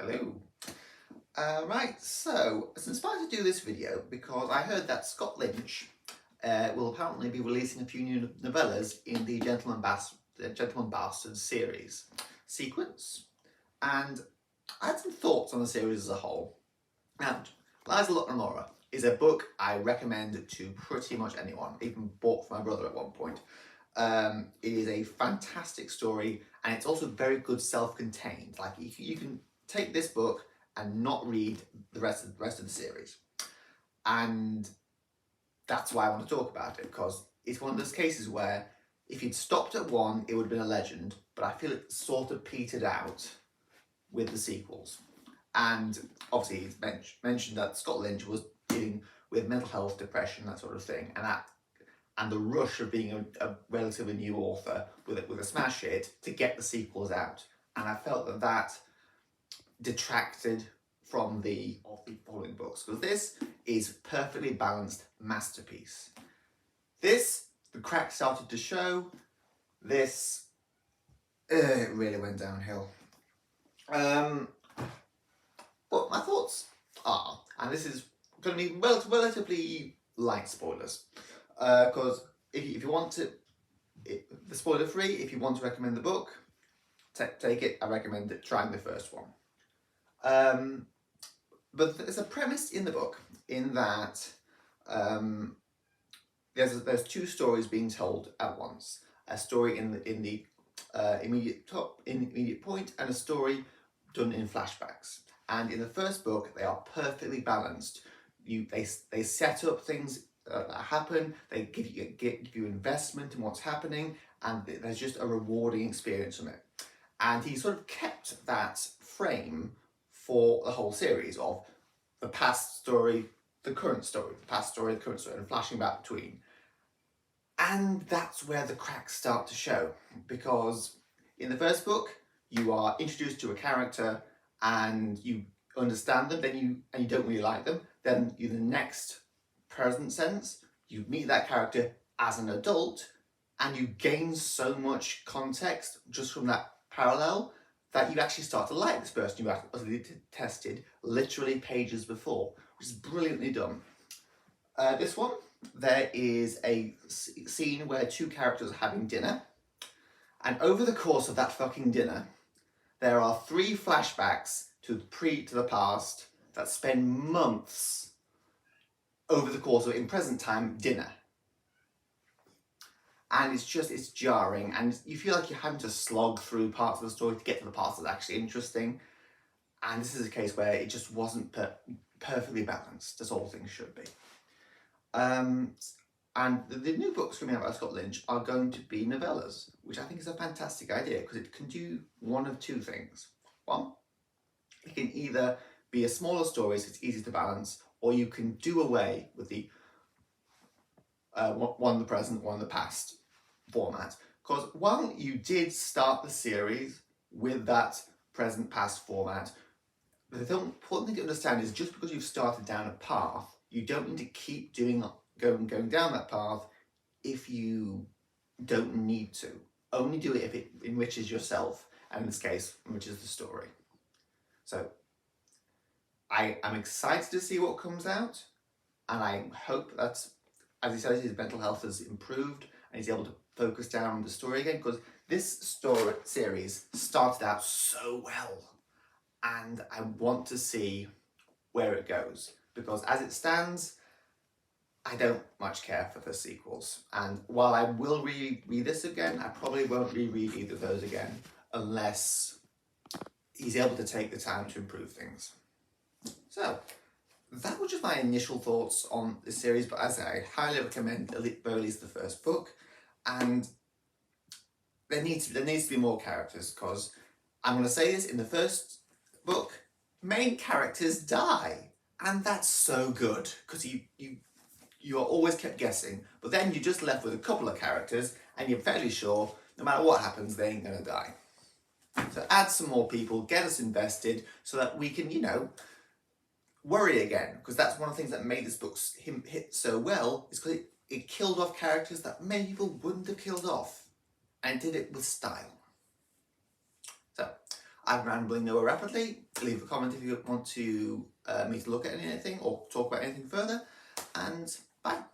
Hello. Right, so I was inspired to do this video because I heard that Scott Lynch will apparently be releasing a few new novellas in the Gentleman Bastards series sequence, and I had some thoughts on the series as a whole. And Liza Lucknow is a book I recommend to pretty much anyone, even bought for my brother at one point. It is a fantastic story, and it's also very good self-contained. Like you can take this book and not read the rest of the series, and that's why I want to talk about it, because it's one of those cases where if you'd stopped at one, it would have been a legend, but I feel it sort of petered out with the sequels. And obviously he's mentioned that Scott Lynch was dealing with mental health, depression, that sort of thing, and the rush of being a relatively new author with a smash hit to get the sequels out. And I felt that detracted from the following books, because this is perfectly balanced masterpiece. The crack started to show. It really went downhill. But my thoughts are, and this is going to be relatively light spoilers, because if you want to, the spoiler free, if you want to recommend the book, take it. I recommend trying the first one. But there's a premise in the book in that there's two stories being told at once. A story in the immediate point, and a story done in flashbacks. And in the first book, they are perfectly balanced. They set up things that happen. They give you investment in what's happening, and there's just a rewarding experience from it. And he sort of kept that frame for the whole series of the past story, the current story, the past story, the current story, and flashing back between. And that's where the cracks start to show, because in the first book, you are introduced to a character and you understand them, then you don't really like them. Then in the next present sense, you meet that character as an adult, and you gain so much context just from that parallel that you actually start to like this person you actually tested literally pages before, which is brilliantly done. This one, there is a scene where two characters are having dinner, and over the course of that fucking dinner, there are 3 flashbacks to the past that spend months over the course of, in present time, dinner. And it's jarring, and you feel like you're having to slog through parts of the story to get to the parts that are actually interesting. And this is a case where it just wasn't perfectly balanced, as all things should be. And the new books coming out by Scott Lynch are going to be novellas, which I think is a fantastic idea, because it can do one of two things. One, it can either be a smaller story so it's easy to balance, or you can do away with the one in the present, one in the past format. Because while you did start the series with that present past format, the important thing to understand is just because you've started down a path, you don't need to keep going down that path if you don't need to. Only do it if it enriches yourself, and in this case, enriches the story. So I am excited to see what comes out, and I hope that, as he says, his mental health has improved and he's able to focus down on the story again, because this series started out so well, and I want to see where it goes, because as it stands, I don't much care for the sequels. And while I will reread this again, I probably won't reread either of those again unless he's able to take the time to improve things. So that was just my initial thoughts on this series, but as I highly recommend at least the first book. And there needs to be more characters, because I'm going to say this, in the first book, main characters die, and that's so good, because you are always kept guessing, but then you're just left with a couple of characters and you're fairly sure no matter what happens they ain't gonna die. So add some more people, get us invested, so that we can, worry again, because that's one of the things that made this book hit so well, is because it killed off characters that many people wouldn't have killed off, and did it with style. So I'm rambling Noah rapidly. Leave a comment if you want to me to look at anything or talk about anything further, and bye.